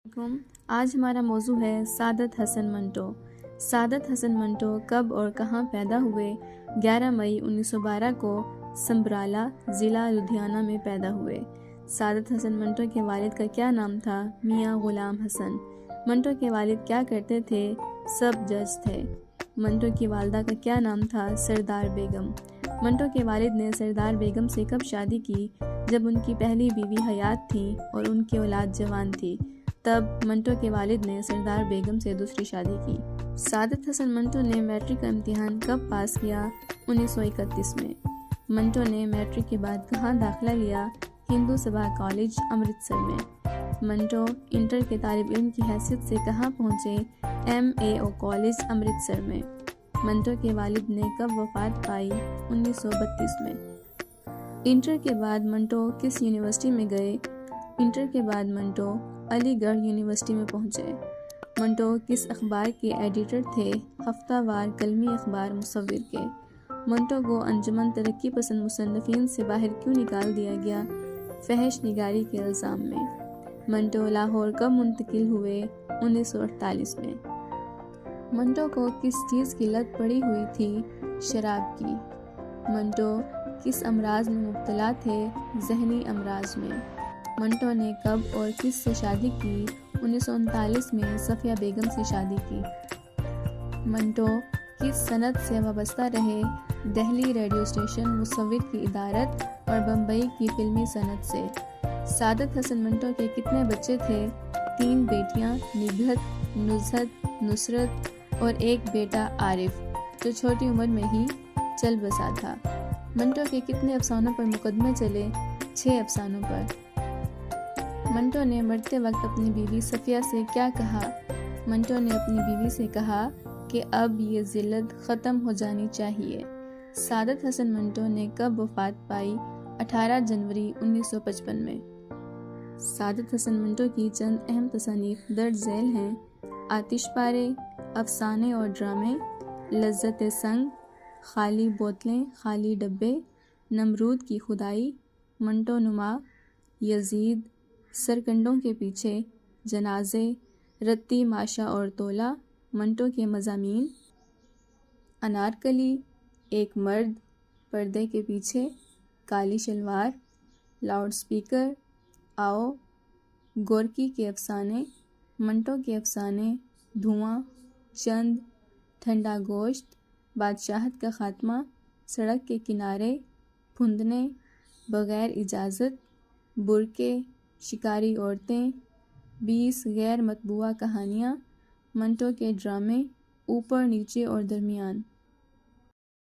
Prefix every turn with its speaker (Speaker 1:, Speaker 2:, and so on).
Speaker 1: آج ہمارا موضوع ہے سعادت حسن منٹو۔ سعادت حسن منٹو کب اور کہاں پیدا ہوئے؟ 11 مئی 1912 کو سمبرالہ ضلع لدھیانہ میں پیدا ہوئے۔ سعادت حسن منٹو کے والد کا کیا نام تھا؟ میاں غلام حسن۔ منٹو کے والد کیا کرتے تھے؟ سب جج تھے۔ منٹو کی والدہ کا کیا نام تھا؟ سردار بیگم۔ منٹو کے والد نے سردار بیگم سے کب شادی کی؟ جب ان کی پہلی بیوی حیات تھی اور ان کی اولاد جوان تھی، تب منٹو کے والد نے سردار بیگم سے دوسری شادی کی۔ سعادت حسن منٹو نے میٹرک کا امتحان کب پاس کیا؟ 1931 میں۔ منٹو نے میٹرک کے بعد کہاں داخلہ لیا؟ ہندو سبھا کالج امرتسر میں۔ منٹو انٹر کے طالب علم کی حیثیت سے کہاں پہنچے؟ MAO کالج امرتسر میں۔ منٹو کے والد نے کب وفات پائی؟ 1932 میں۔ انٹر کے بعد منٹو کس یونیورسٹی میں گئے؟ انٹر کے بعد منٹو علی گڑھ یونیورسٹی میں پہنچے۔ منٹو کس اخبار کے ایڈیٹر تھے؟ ہفتہ وار کلمی اخبار مصور کے۔ منٹو کو انجمن ترقی پسند مصنفین سے باہر کیوں نکال دیا گیا؟ فحش نگاری کے الزام میں۔ منٹو لاہور کب منتقل ہوئے؟ 1948 میں۔ منٹو کو کس چیز کی لت پڑی ہوئی تھی؟ شراب کی۔ منٹو کس امراض میں مبتلا تھے؟ ذہنی امراض میں۔ منٹو نے کب اور کس سے شادی کی؟ 1939 میں صفیہ بیگم سے شادی کی۔ منٹو کس صنعت سے وابستہ رہے؟ دہلی ریڈیو اسٹیشن مصور کی ادارت اور بمبئی کی فلمی صنعت سے۔ سعادت حسن منٹو کے کتنے بچے تھے؟ 3 بیٹیاں نگہت، نزہت، نصرت اور ایک بیٹا عارف، جو چھوٹی عمر میں ہی چل بسا تھا۔ منٹو کے کتنے افسانوں پر مقدمے چلے؟ 6 افسانوں پر۔ منٹو نے مرتے وقت اپنی بیوی صفیہ سے کیا کہا؟ منٹو نے اپنی بیوی سے کہا کہ اب یہ ذلت ختم ہو جانی چاہیے۔ سعادت حسن منٹو نے کب وفات پائی؟ 18 جنوری 1955 میں۔ سعادت حسن منٹو کی چند اہم تصانیف درج ذیل ہیں: آتش پارے، افسانے اور ڈرامے، لذت سنگ، خالی بوتلیں خالی ڈبے، نمرود کی کھدائی، منٹو نما، یزید، سرکنڈوں کے پیچھے، جنازے، رتی ماشا اور تولا، منٹو کے مضامین، انارکلی، ایک مرد، پردے کے پیچھے، کالی شلوار، لاؤڈ سپیکر، آؤ، گورکی کے افسانے، منٹو کے افسانے، دھواں، چند، ٹھنڈا گوشت، بادشاہت کا خاتمہ، سڑک کے کنارے، پھندنے، بغیر اجازت، برقعے، شکاری عورتیں، 20 غیر مطبوعہ کہانیاں، منٹو کے ڈرامے، اوپر نیچے اور درمیان۔